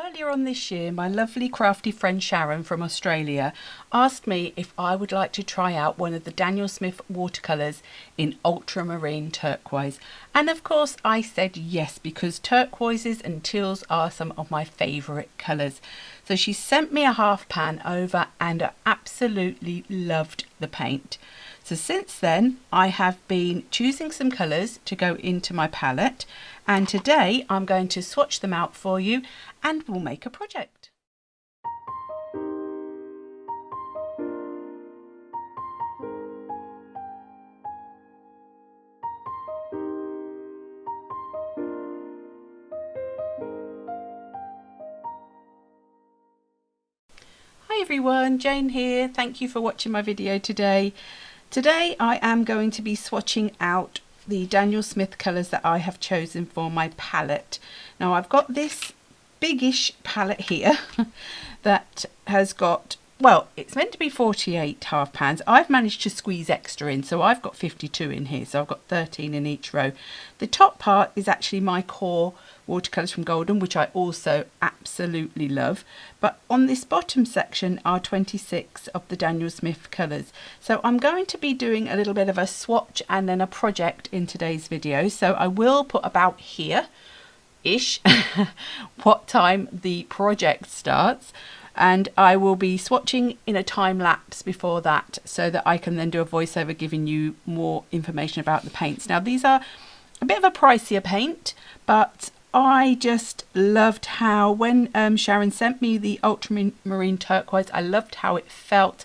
Earlier on this year, my lovely crafty friend Sharon from Australia asked me if I would like to try out one of the Daniel Smith watercolours in ultramarine turquoise. And of course I said yes, because turquoises and teals are some of my favourite colours. So she sent me a half pan over and I absolutely loved the paint. So since then I have been choosing some colours to go into my palette, and today I'm going to swatch them out for you and we'll make a project. Hi everyone, Jane here. Thank you for watching my video today. Today I am going to be swatching out the Daniel Smith colours that I have chosen for my palette. Now I've got this biggish palette here that has got, well, it's meant to be 48 half pans. I've managed to squeeze extra in, so I've got 52 in here, so I've got 13 in each row. The top part is actually my core watercolours from Golden, which I also absolutely love, but on this bottom section are 26 of the Daniel Smith colours. So I'm going to be doing a little bit of a swatch and then a project in today's video. So I will put about here ish what time the project starts, and I will be swatching in a time lapse before that so that I can then do a voiceover giving you more information about the paints. Now these are a bit of a pricier paint, but I just loved how when Sharon sent me the ultramarine turquoise, I loved how it felt.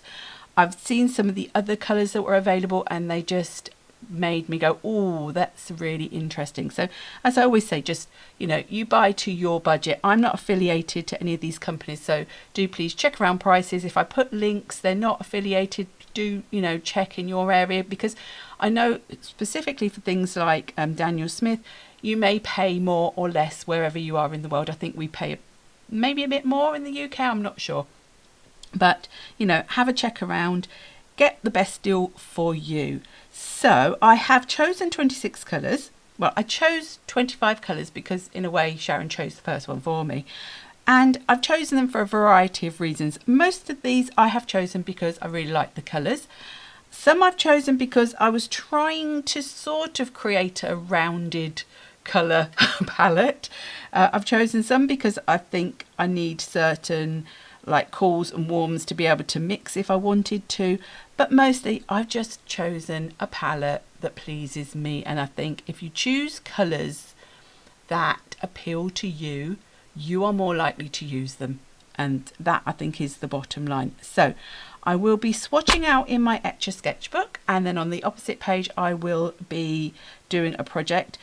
I've seen some of the other colours that were available and they just made me go, oh, that's really interesting. So as I always say, just, you know, you buy to your budget. I'm not affiliated to any of these companies, so do please check around prices. If I put links, they're not affiliated. Do, you know, check in your area, because I know specifically for things like Daniel Smith, you may pay more or less wherever you are in the world. I think we pay maybe a bit more in the UK, I'm not sure, but you know, have a check around, get the best deal for you. So I have chosen 26 colours. Well, I chose 25 colours because in a way Sharon chose the first one for me, and I've chosen them for a variety of reasons. Most of these I have chosen because I really like the colours. Some I've chosen because I was trying to sort of create a rounded colour palette. I've chosen some because I think I need certain like cools and warms to be able to mix if I wanted to, but mostly I've just chosen a palette that pleases me, and I think if you choose colours that appeal to you, you are more likely to use them, and that I think is the bottom line. So I will be swatching out in my Etchr sketchbook, and then on the opposite page I will be doing a project.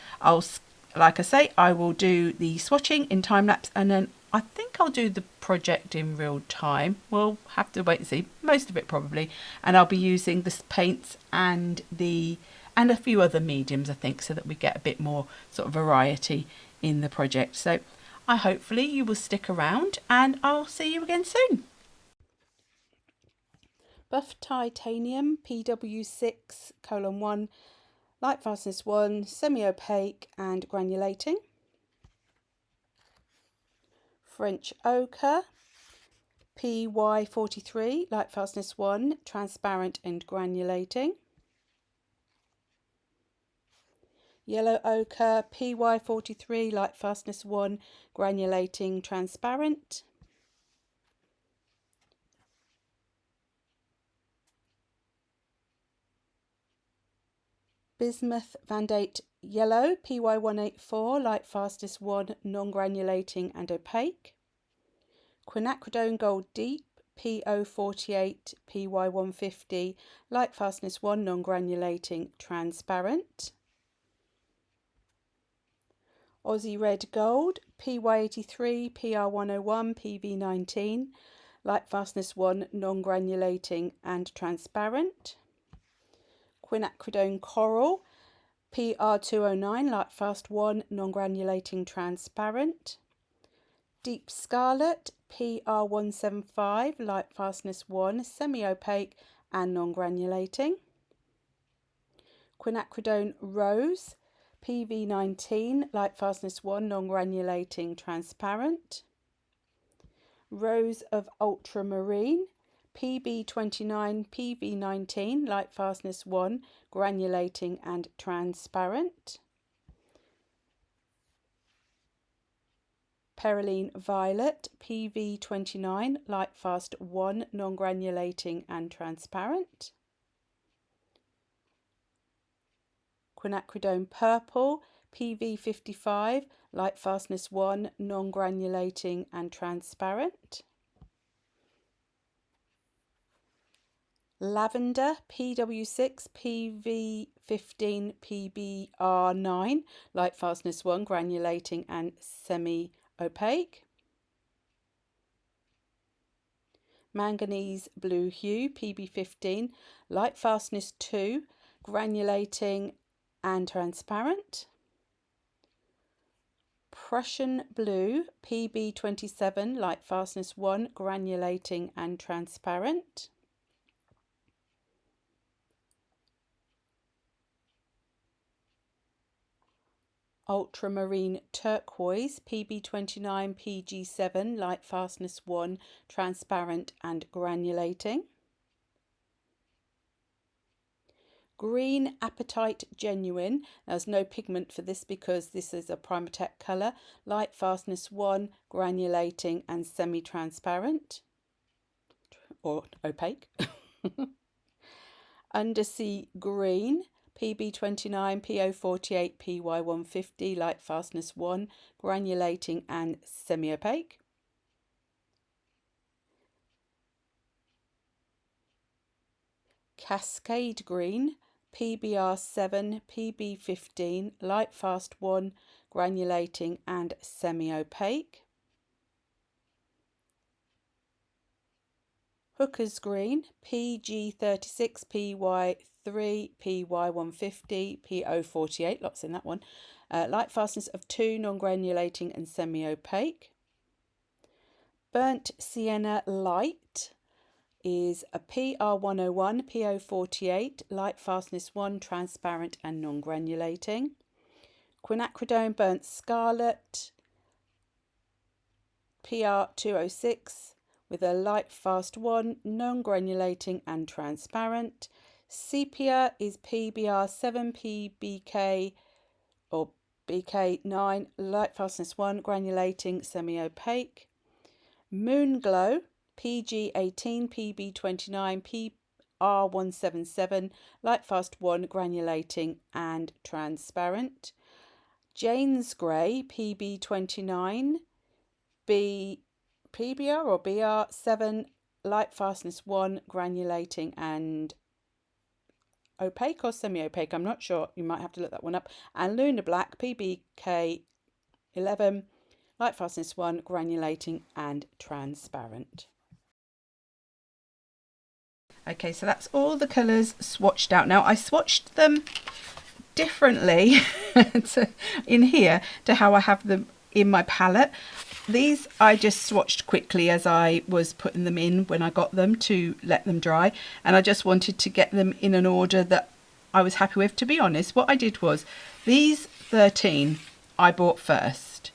Like I say, I will do the swatching in time lapse, and then I think I'll do the project in real time. We'll have to wait and see, most of it probably, and I'll be using the paints and a few other mediums, I think, so that we get a bit more sort of variety in the project. So hopefully you will stick around and I'll see you again soon. Buff Titanium PW6:1, light fastness 1, semi-opaque and granulating. French Ochre PY43, light fastness 1, transparent and granulating. Yellow Ochre PY43, light fastness 1, granulating, transparent. Bismuth Vandate Yellow PY184, light fastness 1, non-granulating and opaque. Quinacridone Gold Deep P048 PY150, light fastness 1, non-granulating, transparent. Aussie Red Gold PY83 PR101 PV19, light fastness 1, non-granulating and transparent. Quinacridone Coral PR209, light fast 1, non-granulating, transparent. Deep Scarlet PR175, light fastness 1, semi-opaque and non-granulating. Quinacridone Rose PV19, light fastness 1, non-granulating, transparent. Rose of Ultramarine, PB29, PV19, light fastness 1, granulating and transparent. Perylene Violet, PV29, light fast 1, non-granulating and transparent. Quinacridone Purple, PV55, light fastness 1, non-granulating and transparent. Lavender, PW6, PV15, PBR9, light fastness 1, granulating and semi-opaque. Manganese Blue Hue, PB15, light fastness 2, granulating and transparent. Prussian Blue, PB27, light fastness 1, granulating and transparent. Ultramarine Turquoise, PB29, PG7, light fastness 1, transparent and granulating. Green Apatite Genuine, there's no pigment for this because this is a Primatech colour, light fastness 1, granulating and semi-transparent or opaque. Undersea Green, PB29, PO48, PY150, light fastness 1, granulating and semi-opaque. Cascade Green, PBR7, PB15, light fast 1, granulating and semi-opaque. Hooker's Green, PG36, PY3, PY150, PO48, lots in that one, light fastness of 2, non-granulating and semi-opaque. Burnt Sienna Light is a PR101, PO48, light fastness 1, transparent and non-granulating. Quinacridone Burnt Scarlet, PR206, with a light fast 1, non-granulating and transparent. Sepia is PBR7, PBK or BK9, light fastness 1, granulating, semi-opaque. Moonglow, PG18, PB29, PR177, light fast 1, granulating and transparent. Jane's Grey, PB29, PBR or BR7, light fastness 1, granulating and opaque or semi-opaque, I'm not sure, you might have to look that one up. And Lunar Black, PBK11, light fastness 1, granulating and transparent. Okay, so that's all the colours swatched out. Now I swatched them differently in here to how I have them in my palette. These I just swatched quickly as I was putting them in when I got them to let them dry, and I just wanted to get them in an order that I was happy with. To be honest, what I did was these 13 I bought first,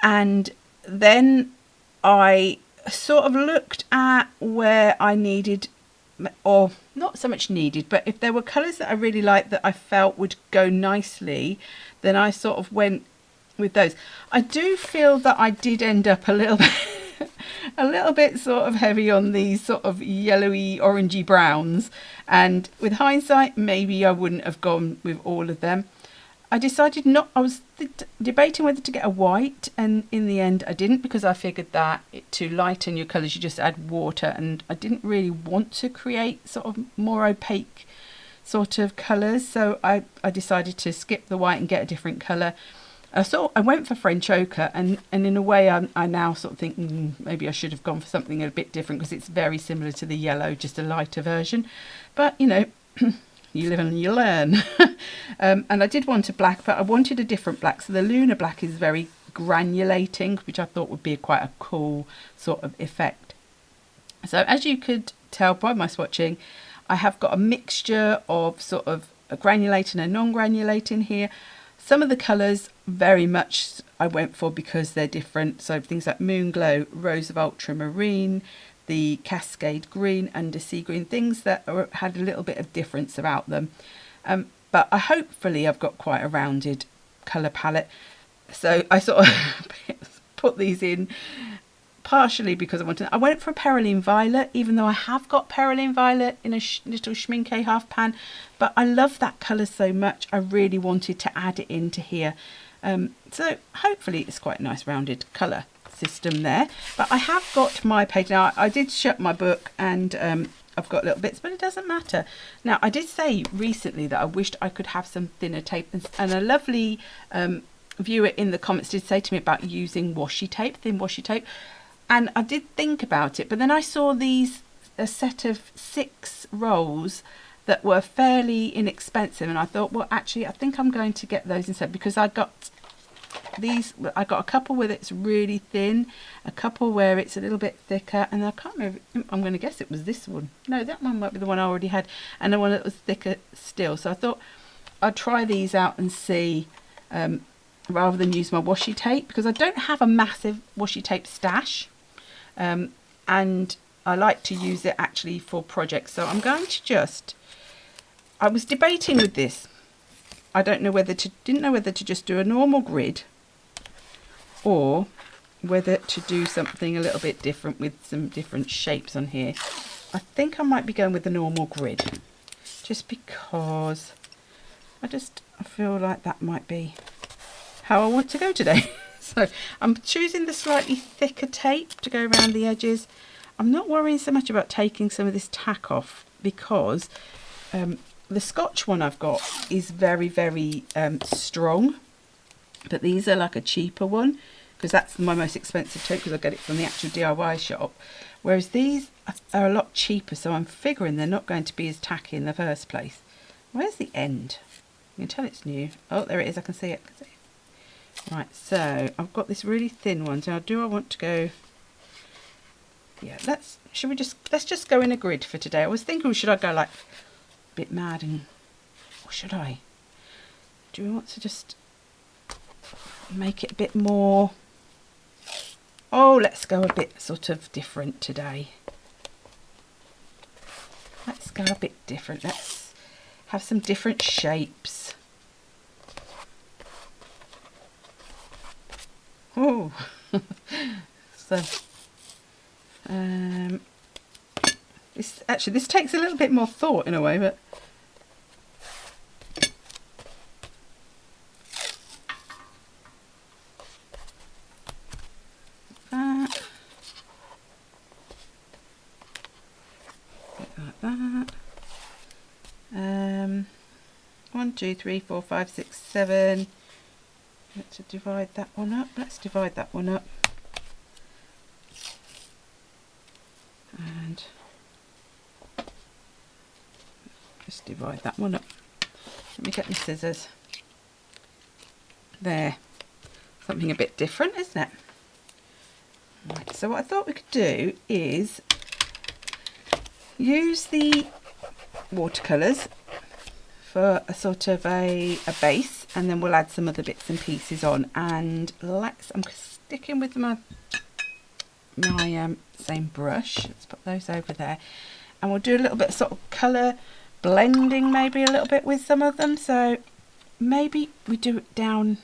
and then I sort of looked at where I needed, or not so much needed, but if there were colours that I really liked that I felt would go nicely, then I sort of went with those. I do feel that I did end up a little bit sort of heavy on these sort of yellowy orangey browns, and with hindsight maybe I wouldn't have gone with all of them. I decided not, I was debating whether to get a white, and in the end I didn't, because I figured that to lighten your colours you just add water, and I didn't really want to create sort of more opaque sort of colours, so I decided to skip the white and get a different colour. So I went for French ochre, and in a way I now sort of think maybe I should have gone for something a bit different, because it's very similar to the yellow, just a lighter version. But you know, you live and you learn. And I did want a black, but I wanted a different black. So the Lunar Black is very granulating, which I thought would be quite a cool sort of effect. So as you could tell by my swatching, I have got a mixture of sort of a granulating and non-granulating here. Some of the colours very much I went for because they're different. So things like Moon Glow, Rose of Ultramarine, the Cascade Green, Undersea Green, things that had a little bit of difference about them. But hopefully I've got quite a rounded colour palette. So I sort of put these in partially because I went for a Perylene Violet, even though I have got Perylene Violet in a little Schmincke half pan, but I love that colour so much I really wanted to add it into here. So hopefully it's quite a nice rounded colour system there. But I have got my page now. I did shut my book and I've got little bits, but it doesn't matter. Now I did say recently that I wished I could have some thinner tape, and a lovely viewer in the comments did say to me about using washi tape, thin washi tape. And I did think about it, but then I saw a set of 6 rolls that were fairly inexpensive, and I thought, well, actually, I think I'm going to get those instead, because I got a couple where it's really thin, a couple where it's a little bit thicker, and I can't remember, I'm going to guess it was this one. No, that one might be the one I already had, and the one that was thicker still. So I thought I'd try these out and see, rather than use my washi tape, because I don't have a massive washi tape stash. And I like to use it actually for projects. So I'm going to I was debating with this. I didn't know whether to just do a normal grid or whether to do something a little bit different with some different shapes on here. I think I might be going with the normal grid, just because I feel like that might be how I want to go today. So I'm choosing the slightly thicker tape to go around the edges. I'm not worrying so much about taking some of this tack off, because the Scotch one I've got is very, very strong. But these are like a cheaper one, because that's my most expensive tape, because I get it from the actual DIY shop. Whereas these are a lot cheaper, so I'm figuring they're not going to be as tacky in the first place. Where's the end? You can tell it's new. Oh, there it is. I can see it. Right, so I've got this really thin one. Now, do I want to go? Yeah, let's just go in a grid for today. I was thinking, should I go like a bit mad, or should I? Do we want to just make it a bit more? Oh, let's go a bit sort of different today. Let's go a bit different. Let's have some different shapes. Oh, so this takes a little bit more thought in a way, but that, like that. 1, 2, 3, 4, 5, 6, 7. Let's divide that one up. Let's divide that one up. And just divide that one up. Let me get my scissors. There. Something a bit different, isn't it? Right, so what I thought we could do is use the watercolours for a sort of a base, and then we'll add some other bits and pieces on. And I'm sticking with my same brush. Let's put those over there, and we'll do a little bit of sort of colour blending, maybe a little bit with some of them. So maybe we do it down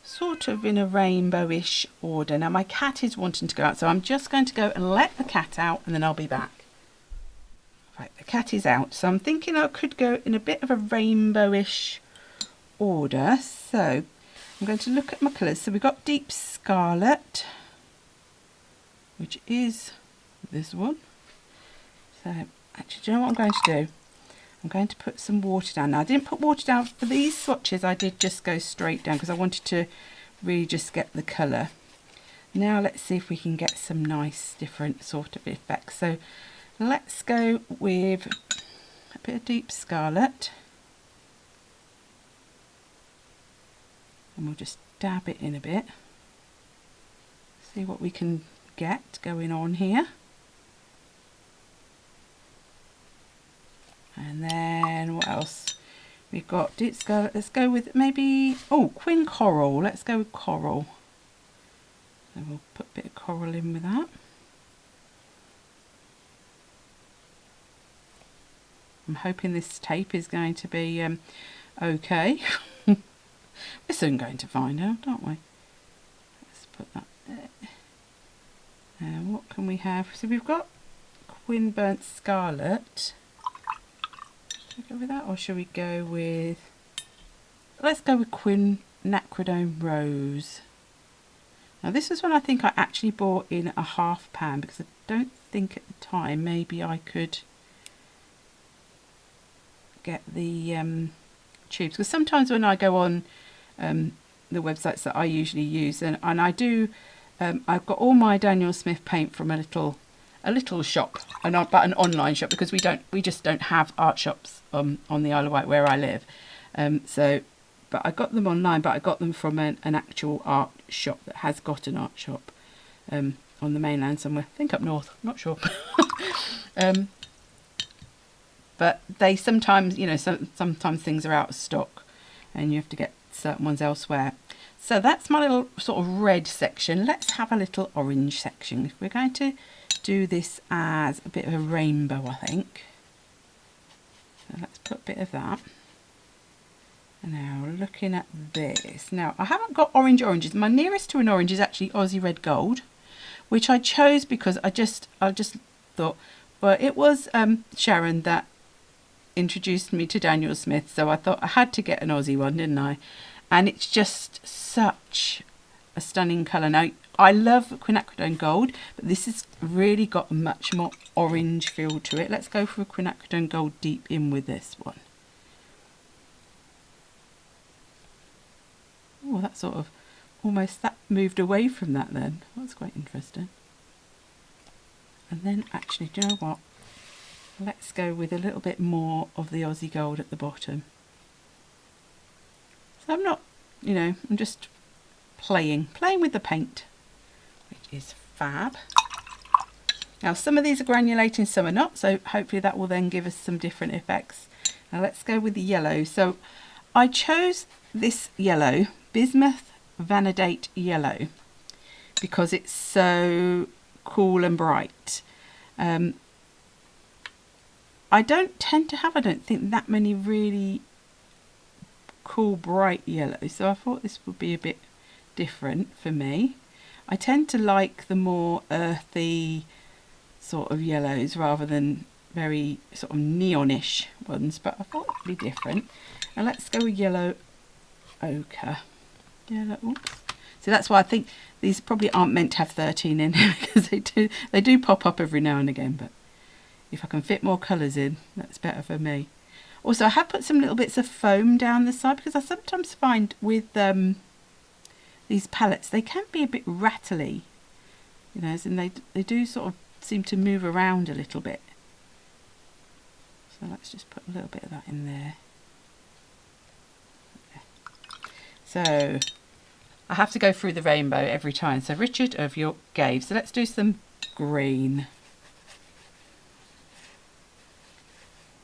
sort of in a rainbowish order. Now my cat is wanting to go out, so I'm just going to go and let the cat out, and then I'll be back. Right, the cat is out, so I'm thinking I could go in a bit of a rainbowish order. So I'm going to look at my colours. So we've got Deep Scarlet, which is this one. So actually, do you know what I'm going to do? I'm going to put some water down. Now I didn't put water down for these swatches, I did just go straight down because I wanted to really just get the colour. Now let's see if we can get some nice different sort of effects. So let's go with a bit of Deep Scarlet, and we'll just dab it in a bit, see what we can get going on here. And then what else? we've got, let's go with maybe, oh, Quin Coral. Let's go with coral. So we'll put a bit of coral in with that. I'm hoping this tape is going to be okay. We're soon going to find out, aren't we? Let's put that there. And what can we have? So we've got Quin Burnt Scarlet. Should we go with that, or should we go with... Let's go with Quin Nacridone Rose. Now this was one I think I actually bought in a half pan, because I don't think at the time maybe I could get the tubes, because sometimes when I go on the websites that I usually use, and I do, I've got all my Daniel Smith paint from a little shop, but an online shop, because we just don't have art shops on the Isle of Wight where I live. But I got them online, but I got them from an actual art shop that has got an art shop on the mainland somewhere. I think up north, I'm not sure. But they sometimes, you know, sometimes things are out of stock and you have to get certain ones elsewhere. So that's my little sort of red section. Let's have a little orange section. If we're going to do this as a bit of a rainbow, I think. So let's put a bit of that. And now looking at this. Now I haven't got oranges. My nearest to an orange is actually Aussie Red Gold, which I chose because I just thought, well, it was Sharon that introduced me to Daniel Smith, so I thought I had to get an Aussie one, didn't I? And it's just such a stunning colour. Now I love quinacridone gold, but this has really got a much more orange feel to it. Let's go for a quinacridone gold deep in with this one. Oh, that sort of almost that moved away from that then. That's quite interesting. And then actually, do you know what? Let's go with a little bit more of the Aussie Gold at the bottom. So I'm not, you know, I'm just playing with the paint, which is fab. Now some of these are granulating, some are not, so hopefully that will then give us some different effects. Now let's go with the yellow. So I chose this yellow, Bismuth Vanadate Yellow, because it's so cool and bright. I don't tend to have, I don't think, that many really cool bright yellows, so I thought this would be a bit different for me. I tend to like the more earthy sort of yellows rather than very sort of neonish ones, but I thought it would be different. Now let's go with yellow ochre. Yellow, oops. So that's why I think these probably aren't meant to have 13 in here, because they do pop up every now and again, but if I can fit more colours in, that's better for me. Also, I have put some little bits of foam down the side, because I sometimes find with these palettes, they can be a bit rattly, you know, and they do sort of seem to move around a little bit. So let's just put a little bit of that in there. So I have to go through the rainbow every time. So Richard of York gave. So let's do some green.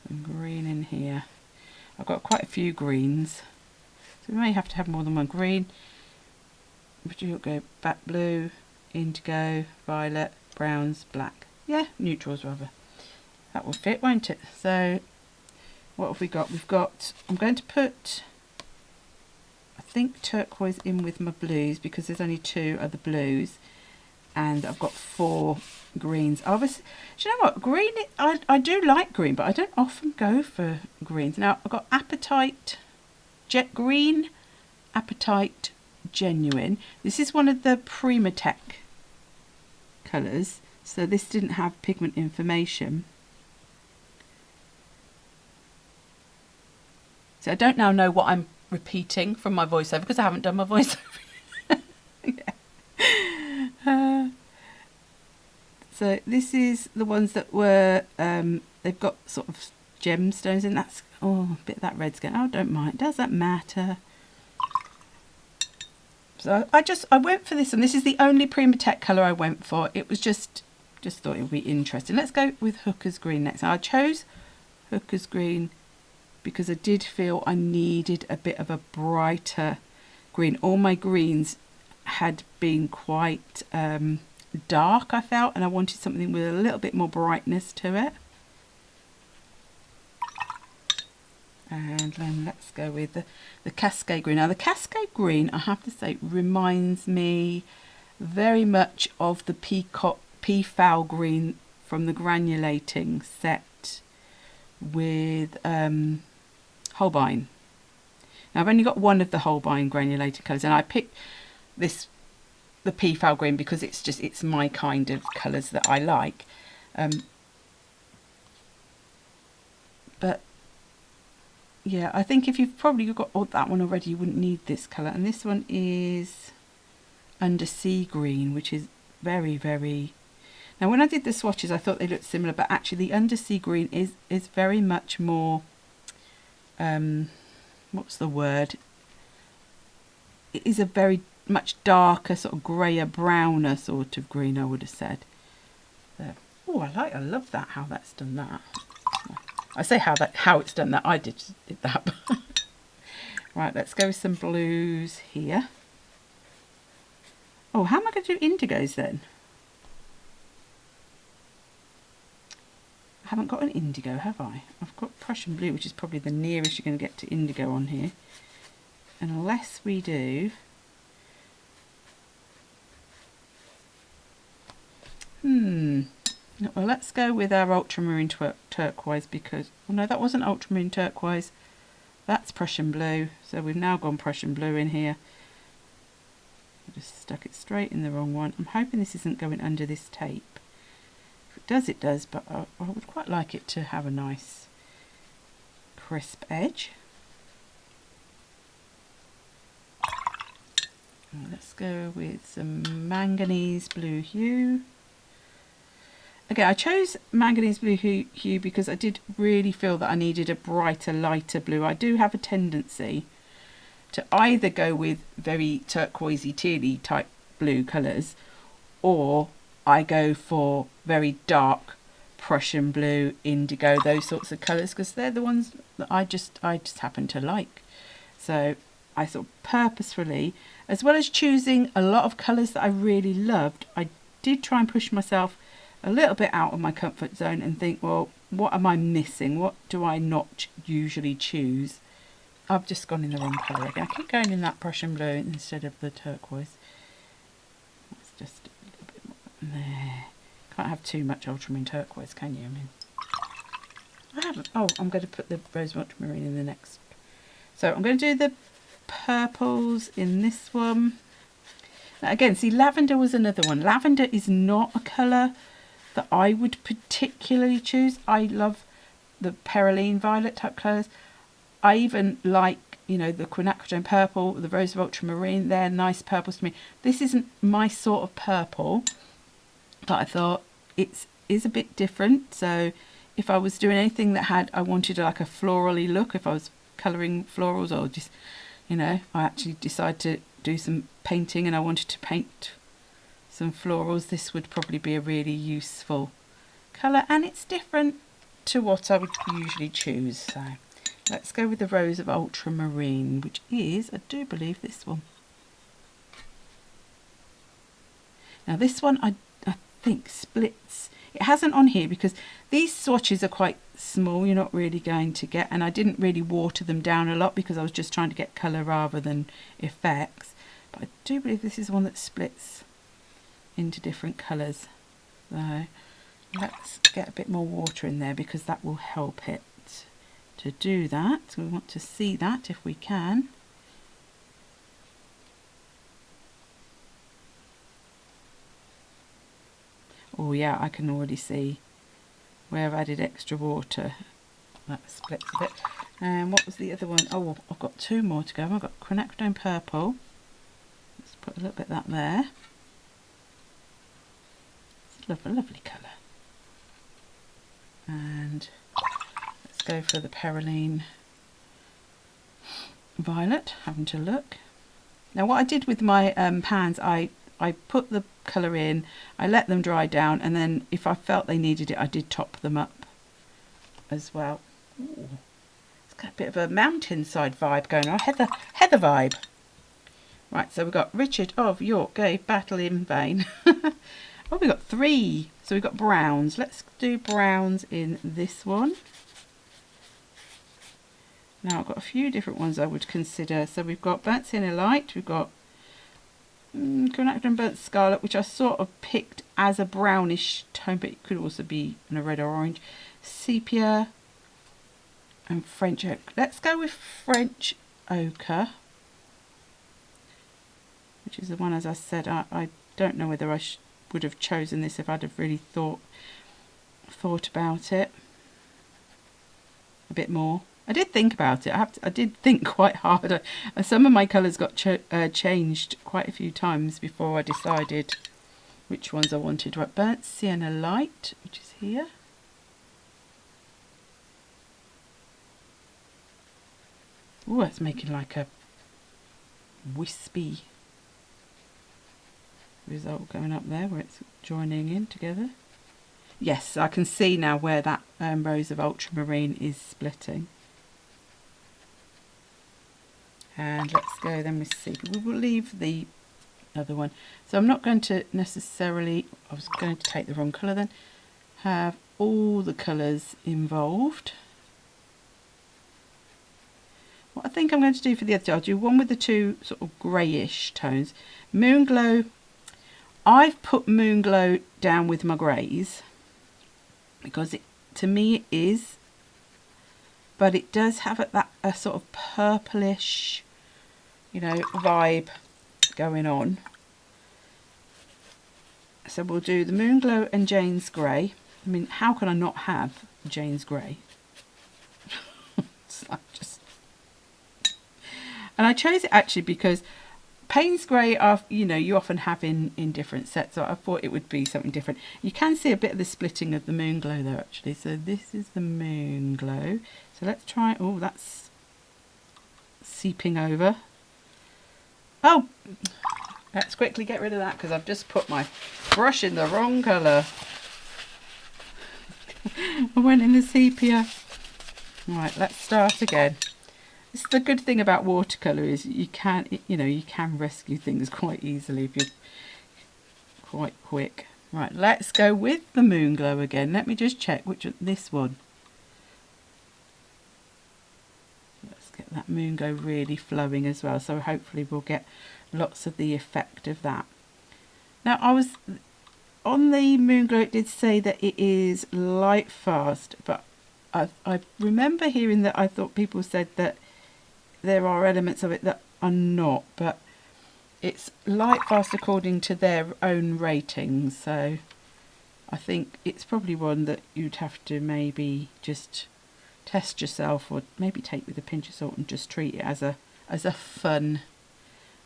Some green in here. I've got quite a few greens, so we may have to have more than one green. Richard York go back blue, indigo, violet, browns, black. Yeah, neutrals rather. That will fit, won't it? So what have we got? We've got, I'm going to put, I think, turquoise in with my blues, because there's only 2 other blues, and I've got 4 greens. Obviously, do you know what? Green, I do like green, but I don't often go for greens. Now I've got Appetite Jet Green, Appetite Genuine. This is one of the Primatech colours, so this didn't have pigment information. So I don't now know what I'm repeating from my voiceover, because I haven't done my voiceover. Yeah. So this is the ones that were, they've got sort of gemstones in. That's, oh, a bit of that red's going, oh, don't mind, does that matter? So I went for this one. This is the only Primatech colour I went for. It was just thought it would be interesting. Let's go with Hooker's Green next. Now I chose Hooker's Green because I did feel I needed a bit of a brighter green. All my greens had been quite dark, I felt, and I wanted something with a little bit more brightness to it. And then let's go with the Cascade Green. Now the Cascade Green, I have to say, reminds me very much of the Peafowl Green from the granulating set with Holbein. Now I've only got one of the Holbein granulated colours, and I picked this, the Peafowl Green, because it's my kind of colours that I like. But yeah, I think if you've probably got that one already, you wouldn't need this colour. And this one is Undersea Green, which is very, very... Now when I did the swatches I thought they looked similar, but actually the Undersea Green is very much more... what's the word? It is a very much darker, sort of greyer, browner sort of green, I would have said. Oh, I love that, how that's done that. I say how it's done that. I did that. Right, let's go with some blues here. Oh, how am I going to do indigos then? I haven't got an indigo, have I? I've got Prussian blue, which is probably the nearest you're going to get to indigo on here. Unless we do... Well, let's go with our ultramarine turquoise, because... Oh no, that wasn't ultramarine turquoise. That's Prussian blue. So we've now gone Prussian blue in here. I just stuck it straight in the wrong one. I'm hoping this isn't going under this tape. If it does, it does, but I would quite like it to have a nice crisp edge. Let's go with some manganese blue hue. Again, I chose manganese blue hue because I did really feel that I needed a brighter, lighter blue. I do have a tendency to either go with very turquoisey, tealy type blue colours, or I go for very dark Prussian blue, indigo, those sorts of colours, because they're the ones that I just happen to like. So I sort of purposefully, as well as choosing a lot of colours that I really loved, I did try and push myself a little bit out of my comfort zone and think, well, what am I missing? What do I not usually choose? I've just gone in the wrong colour again. I keep going in that Prussian blue instead of the turquoise. That's just a little bit more there. Can't have too much ultramarine turquoise, can you? I mean, I haven't. Oh, I'm going to put the rose ultramarine in the next. So I'm going to do the purples in this one. Now again, see, lavender was another one. Lavender is not a colour that I would particularly choose. I love the Perylene violet type colours. I even like, you know, the quinacridone purple, the rose of ultramarine. They're nice purples to me. This isn't my sort of purple, but I thought it is a bit different. So if I was doing anything that had, I wanted like a florally look, if I was colouring florals, or just, you know, I actually decided to do some painting and I wanted to paint some florals, this would probably be a really useful colour, and it's different to what I would usually choose. So let's go with the rose of ultramarine, which is, I do believe, this one. Now this one I think splits. It hasn't on here because these swatches are quite small, you're not really going to get, and I didn't really water them down a lot because I was just trying to get colour rather than effects. But I do believe this is one that splits into different colours. So let's get a bit more water in there because that will help it to do that. So we want to see that if we can. Oh yeah, I can already see where I've added extra water. That splits a bit. And what was the other one? Oh, I've got two more to go. I've got quinacridone purple. Let's put a little bit of that there. It's a lovely colour. And let's go for the Perylene violet. Having to look. Now what I did with my pans, I put the colour in, I let them dry down, and then if I felt they needed it, I did top them up as well. Ooh. It's It's got a bit of a mountainside vibe going on. Heather vibe. Right, so we've got Richard of York gave battle in vain. Oh, we've got 3. So we've got browns. Let's do browns in this one. Now I've got a few different ones I would consider. So we've got burnt sienna light. We've got Caran and burnt scarlet, which I sort of picked as a brownish tone, but it could also be in a red or orange. Sepia and French ochre. Let's go with French ochre, which is the one, as I said, I don't know whether I would have chosen this if I'd have really thought about it a bit more. I did think about it. I did think quite hard. Some of my colours got changed quite a few times before I decided which ones I wanted. Right, burnt sienna light, which is here. Oh, it's making like a wispy result going up there where it's joining in together. Yes, I can see now where that rose of ultramarine is splitting. And let's go then with sepia. We will leave the other one. So I'm not going to necessarily, I was going to take the wrong colour then, have all the colours involved. What I think I'm going to do for the other two, I'll do one with the 2 sort of greyish tones. Moonglow, I've put Moonglow down with my greys because it, to me it is, but it does have a sort of purplish, you know, vibe going on. So we'll do the Moonglow and Jane's Grey. I mean, how can I not have Jane's Grey? It's like just... And I chose it actually because Payne's Grey are, you know, you often have in different sets, so I thought it would be something different. You can see a bit of the splitting of the Moonglow there actually. So this is the Moonglow. So let's try, oh, that's seeping over. Oh, let's quickly get rid of that because I've just put my brush in the wrong colour. I went in the sepia. Right, let's start again. This is the good thing about watercolour is you can, you know, you can rescue things quite easily if you're quite quick. Right, let's go with the Moonglow again. Let me just check which this one. Let's get that Moonglow really flowing as well. So hopefully we'll get lots of the effect of that. Now I was on the Moonglow, it did say that it is light fast, but I remember hearing that I thought people said that there are elements of it that are not, but it's light fast according to their own ratings. So I think it's probably one that you'd have to maybe just test yourself, or maybe take with a pinch of salt and just treat it as a fun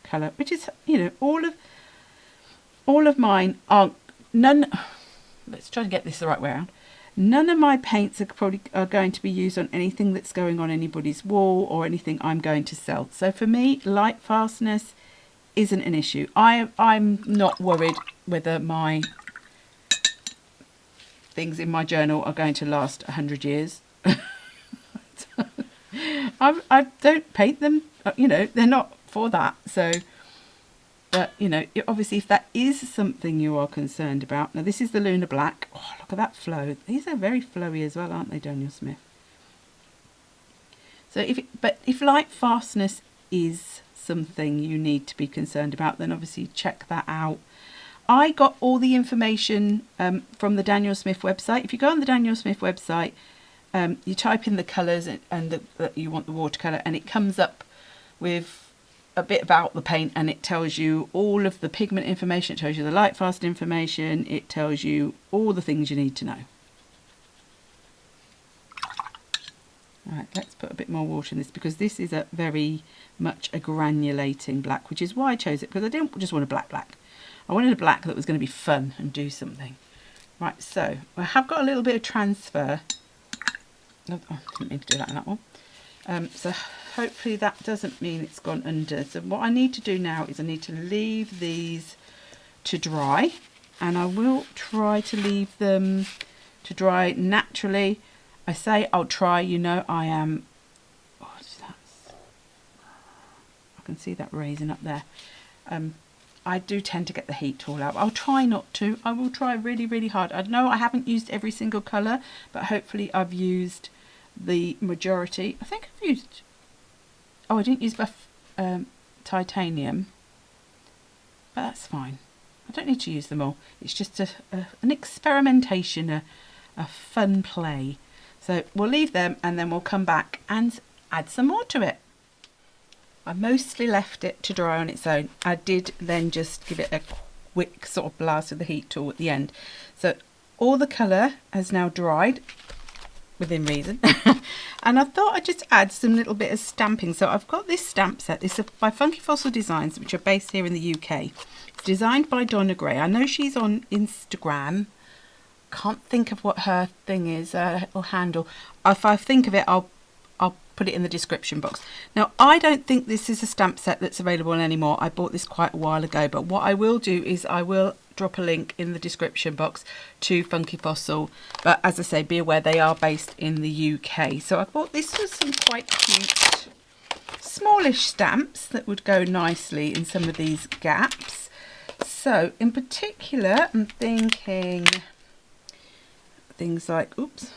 colour, which is, you know, all of mine aren't, none, let's try to get this the right way around. None of my paints are going to be used on anything that's going on anybody's wall or anything I'm going to sell. So for me, light fastness isn't an issue. I'm not worried whether my things in my journal are going to last 100 years. I don't paint them, you know, they're not for that. So, but, you know, obviously if that is something you are concerned about. Now this is the Lunar Black. Oh, look at that flow. These are very flowy as well, aren't they, Daniel Smith? So if light fastness is something you need to be concerned about, then obviously check that out. I got all the information from the Daniel Smith website. If you go on the Daniel Smith website, you type in the colours and that you want the watercolour, and it comes up with a bit about the paint, and it tells you all of the pigment information, it tells you the light fast information, it tells you all the things you need to know. Right, let's put a bit more water in this because this is a very much a granulating black, which is why I chose it, because I didn't just want a black. I wanted a black that was going to be fun and do something. Right, so I have got a little bit of transfer. Oh, I didn't mean to do that in that one. So hopefully that doesn't mean it's gone under. So what I need to do now is I need to leave these to dry, and I will try to leave them to dry naturally. I say I'll try, you know, I am I can see that raising up there. I do tend to get the heat tool out. I'll try not to. I will try really, really hard. I know I haven't used every single colour, but hopefully I've used the majority. I think I've used... Oh, I didn't use titanium. But that's fine. I don't need to use them all. It's just an experimentation, a fun play. So we'll leave them and then we'll come back and add some more to it. I mostly left it to dry on its own. I did then just give it a quick sort of blast with the heat tool at the end. So all the colour has now dried within reason. And I thought I'd just add some little bit of stamping. So I've got this stamp set. This is by Funky Fossil Designs, which are based here in the UK. It's designed by Donna Gray. I know she's on Instagram. Can't think of what her thing is, her little handle. If I think of it, I'll put it in the description box. Now, I don't think this is a stamp set that's available anymore. I bought this quite a while ago, but what I will do is I will drop a link in the description box to Funky Fossil. But as I say, be aware they are based in the UK. So I thought this was some quite cute, smallish stamps that would go nicely in some of these gaps. So in particular, I'm thinking things like, oops,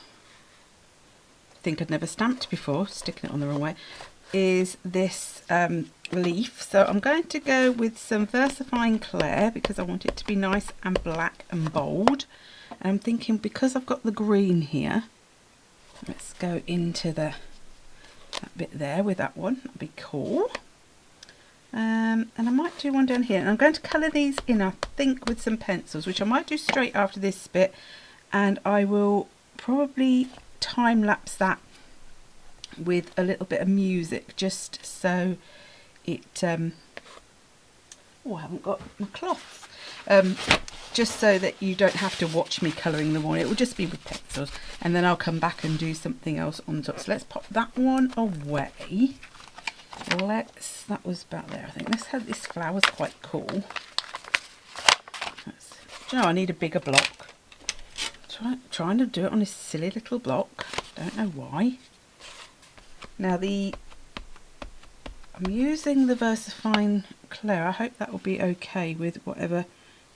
I think I'd never stamped before, sticking it on the wrong way, is this leaf. So I'm going to go with some Versafine Clair because I want it to be nice and black and bold. And I'm thinking because I've got the green here, let's go into that bit there with that one. That'd be cool. And I might do one down here. And I'm going to colour these in, I think, with some pencils, which I might do straight after this bit. And I will probably time lapse that with a little bit of music just so it oh, I haven't got my cloth, just so that you don't have to watch me colouring them all. It will just be with pencils and then I'll come back and do something else on top. So let's pop that one away. That was about there, I think. Let's have this flower's quite cool. Do you know, I need a bigger block. Trying to do it on this silly little block. Don't know why. Now I'm using the Versafine Clair. I hope that will be okay with whatever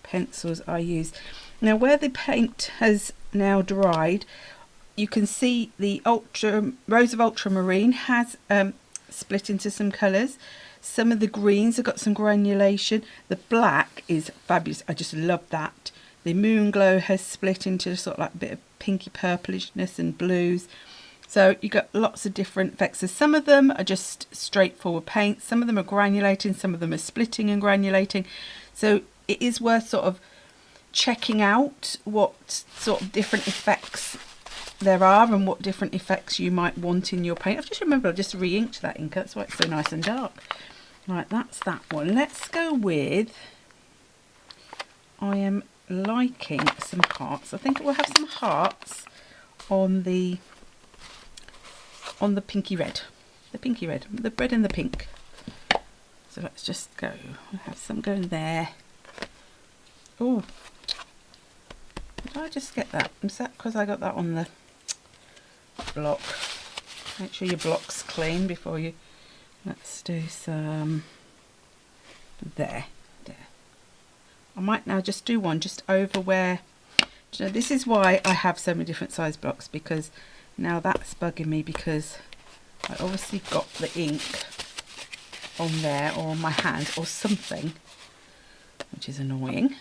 pencils I use. Now where the paint has now dried, you can see the Rose of Ultramarine has split into some colours. Some of the greens have got some granulation. The black is fabulous. I just love that. The Moon Glow has split into sort of like a bit of pinky purplishness and blues. So you got lots of different effects. So some of them are just straightforward paint. Some of them are granulating. Some of them are splitting and granulating. So it is worth sort of checking out what sort of different effects there are and what different effects you might want in your paint. I've just remembered I just re-inked that ink. That's why it's so nice and dark. Right, that's that one. Let's go with... I am liking some hearts. I think we'll have some hearts on the pinky red. The pinky red. The red and the pink. So let's just go. We'll have some going there. Oh, did I just get that? Is that because I got that on the block? Make sure your block's clean before you... Let's do some... There. I might now just do one just over where, you know, this is why I have so many different size blocks, because now that's bugging me because I obviously got the ink on there or on my hand or something, which is annoying.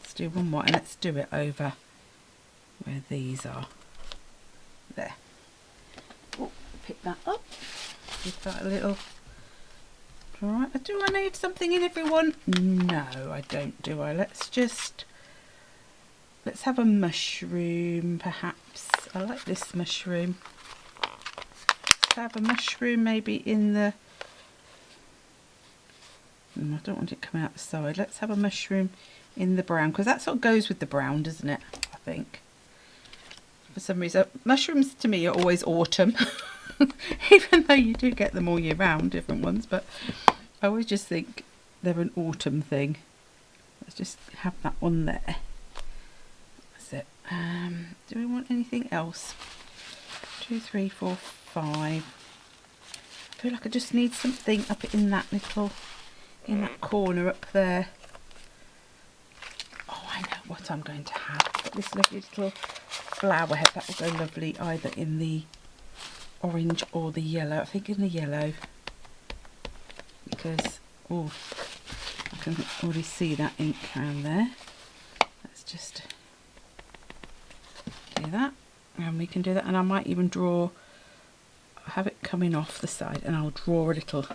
Let's do one more and let's do it over where these are. There. Oh, pick that up. Give that a little... Right, do I need something in everyone? No, I don't, do I? Let's have a mushroom, perhaps. I like this mushroom. Let's have a mushroom maybe in the... I don't want it coming out the side. Let's have a mushroom in the brown, because that sort of goes with the brown, doesn't it? I think. For some reason, mushrooms to me are always autumn. Even though you do get them all year round, different ones, but I always just think they're an autumn thing. Let's just have that one there. That's it. Do we want anything else? 2, 3, 4, 5. feel like I just need something up in that little, in that corner up there. Oh, I know what I'm going to have. I've got this lovely little flower head that will go lovely either in the orange or the yellow. I think in the yellow, because oh, I can already see that ink around there. Let's just do that, and we can do that, and I might even draw, have it coming off the side, and I'll draw a little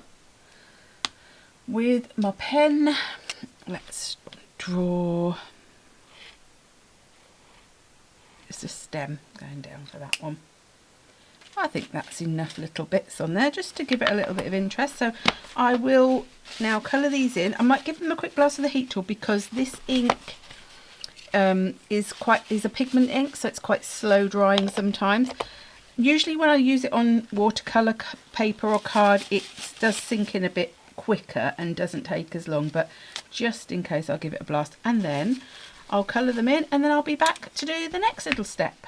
with my pen. Let's draw just a stem going down for that one. I think that's enough little bits on there just to give it a little bit of interest. So I will now colour these in. I might give them a quick blast of the heat tool because this ink is a pigment ink, so it's quite slow drying sometimes. Usually when I use it on watercolour paper or card, it does sink in a bit quicker and doesn't take as long, but just in case I'll give it a blast, and then I'll colour them in, and then I'll be back to do the next little step.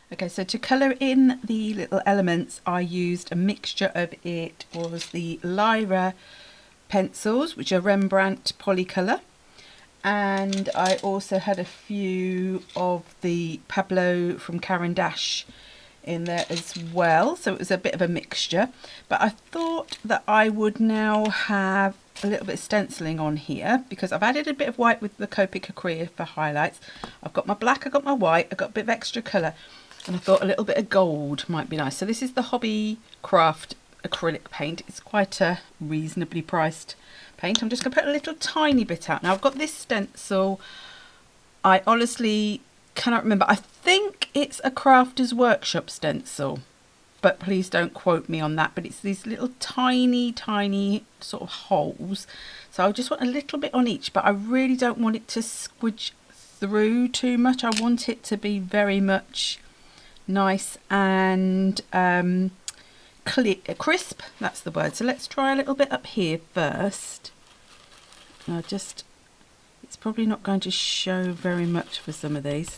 Okay, so to colour in the little elements, I used a mixture of, it was the Lyra pencils, which are Rembrandt Polycolour, and I also had a few of the Pablo from Caran in there as well, so it was a bit of a mixture. But I thought that I would now have a little bit of stenciling on here, because I've added a bit of white with the Copic Acrea for highlights. I've got my black, I've got my white, I've got a bit of extra colour, and I thought a little bit of gold might be nice. So this is the Hobbycraft acrylic paint. It's quite a reasonably priced paint. I'm just going to put a little tiny bit out. Now I've got this stencil. I honestly cannot remember. I think it's a Crafter's Workshop stencil, but please don't quote me on that. But it's these little tiny sort of holes. So I just want a little bit on each, but I really don't want it to squidge through too much. I want it to be very much nice and clear, crisp, that's the word. So let's try a little bit up here first. Now just, it's probably not going to show very much for some of these.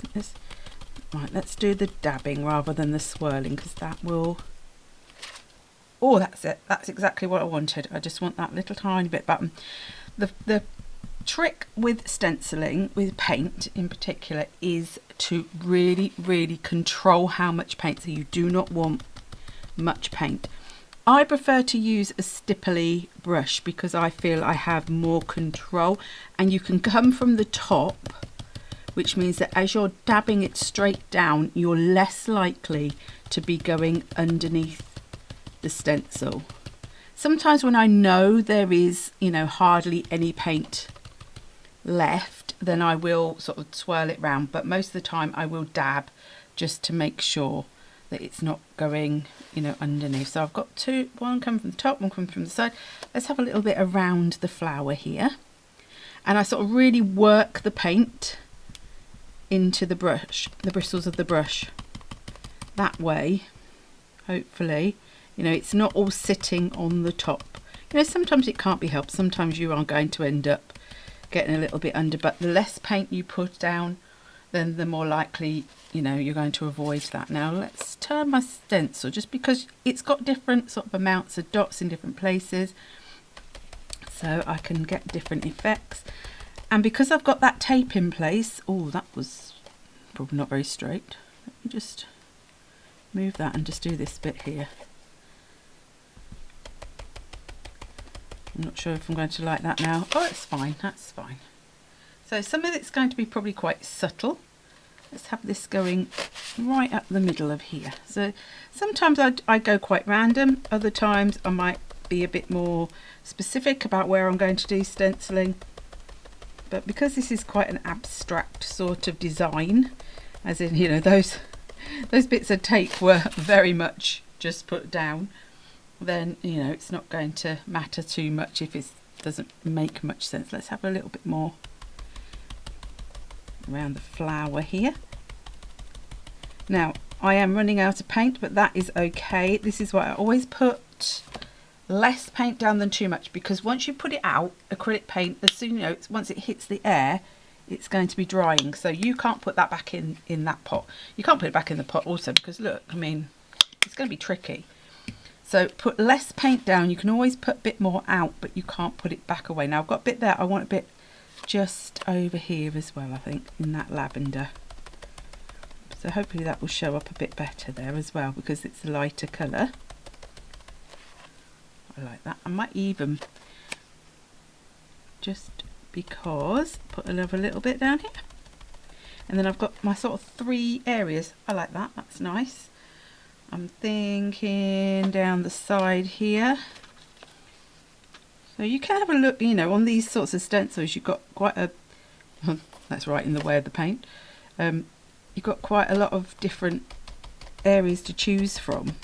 Let's do the dabbing rather than the swirling, because that will, oh, that's it, that's exactly what I wanted. I just want that little tiny bit button. The trick with stenciling, with paint in particular, is to really control how much paint. So you do not want much paint. I prefer to use a stipply brush because I feel I have more control, and you can come from the top, which means that as you're dabbing it straight down, you're less likely to be going underneath the stencil. Sometimes when I know there is, you know, hardly any paint left, then I will sort of swirl it round, but most of the time I will dab just to make sure that it's not going, you know, underneath. So I've got two, one coming from the top, one coming from the side. Let's have a little bit around the flower here, and I sort of really work the paint into the brush, the bristles of the brush, that way, hopefully, you know, it's not all sitting on the top. You know, sometimes it can't be helped. Sometimes you are going to end up getting a little bit under, but the less paint you put down, then the more likely, you know, you're going to avoid that. Now let's turn my stencil, just because it's got different sort of amounts of dots in different places, so I can get different effects. And because I've got that tape in place, oh, that was probably not very straight. Let me just move that and just do this bit here. I'm not sure if I'm going to like that now. Oh, it's fine, that's fine. So some of it's going to be probably quite subtle. Let's have this going right up the middle of here. So sometimes I go quite random, other times I might be a bit more specific about where I'm going to do stenciling. But because this is quite an abstract sort of design, as in, you know, those bits of tape were very much just put down, then, you know, it's not going to matter too much if it doesn't make much sense. Let's have a little bit more around the flower here. Now I am running out of paint, but that is okay. This is why I always put less paint down than too much, because once you put it out, acrylic paint, as soon, you know, once it hits the air, it's going to be drying, so you can't put that back in that pot. You can't put it back in the pot also, because look, I mean, it's going to be tricky. So put less paint down. You can always put a bit more out, but you can't put it back away. Now I've got a bit there, I want a bit just over here as well, I think, in that lavender. So hopefully that will show up a bit better there as well, because it's a lighter colour. I like that. I might even, just because, put another little bit down here. And then I've got my sort of 3 areas. I like that, that's nice. I'm thinking down the side here. So you can have a look, you know, on these sorts of stencils, you've got quite a, that's right in the way of the paint, you've got quite a lot of different areas to choose from,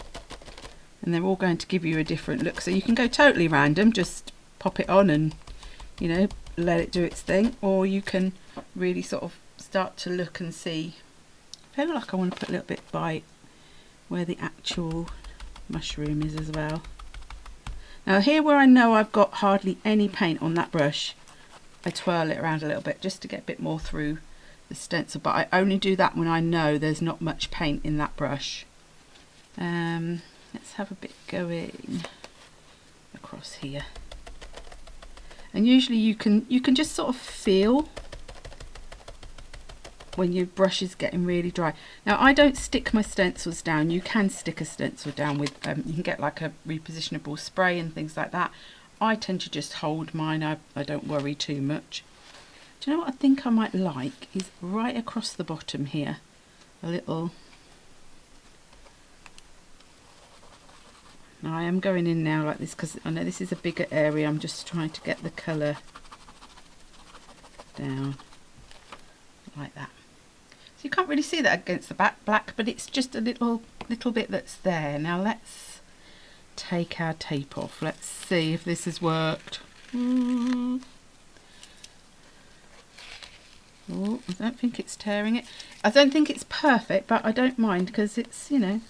and they're all going to give you a different look. So you can go totally random, just pop it on and, you know, let it do its thing, or you can really sort of start to look and see. I feel like I want to put a little bit by where the actual mushroom is as well. Now here, where I know I've got hardly any paint on that brush, I twirl it around a little bit just to get a bit more through the stencil, but I only do that when I know there's not much paint in that brush. Let's have a bit going across here, and usually you can just sort of feel when your brush is getting really dry. Now I don't stick my stencils down. You can stick a stencil down with, you can get like a repositionable spray and things like that. I tend to just hold mine. I don't worry too much. Do you know what I think I might like is right across the bottom here, a little. Now I am going in now like this because I know this is a bigger area. I'm just trying to get the colour down like that. You can't really see that against the black, but it's just a little bit that's there. Now let's take our tape off. Let's see if this has worked. Oh, I don't think it's tearing it. I don't think it's perfect, but I don't mind, because it's, you know,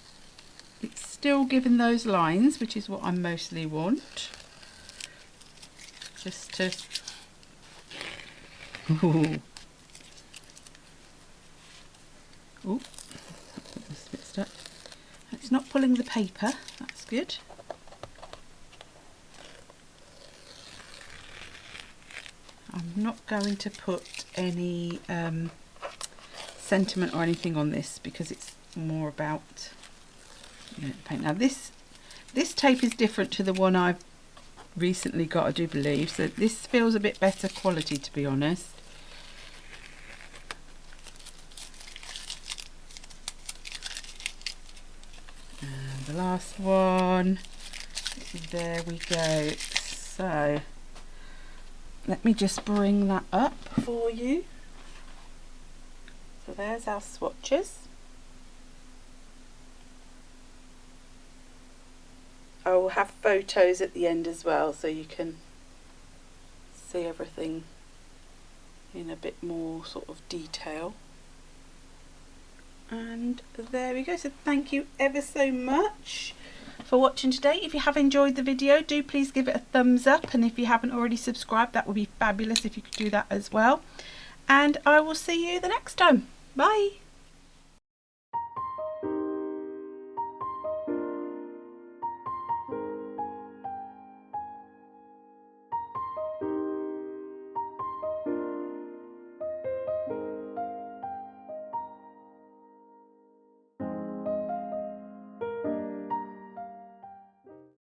it's still giving those lines, which is what I mostly want. Just to... Ooh. Oh, this bit stuck. It's not pulling the paper, that's good. I'm not going to put any sentiment or anything on this, because it's more about, you know, paint. Now this tape is different to the one I've recently got, I do believe, so this feels a bit better quality, to be honest. The last one, there we go. So let me just bring that up for you. So there's our swatches. I will have photos at the end as well, so you can see everything in a bit more sort of detail. And there we go. So thank you ever so much for watching today. If you have enjoyed the video, do please give it a thumbs up, and if you haven't already subscribed, that would be fabulous if you could do that as well. And I will see you the next time. Bye.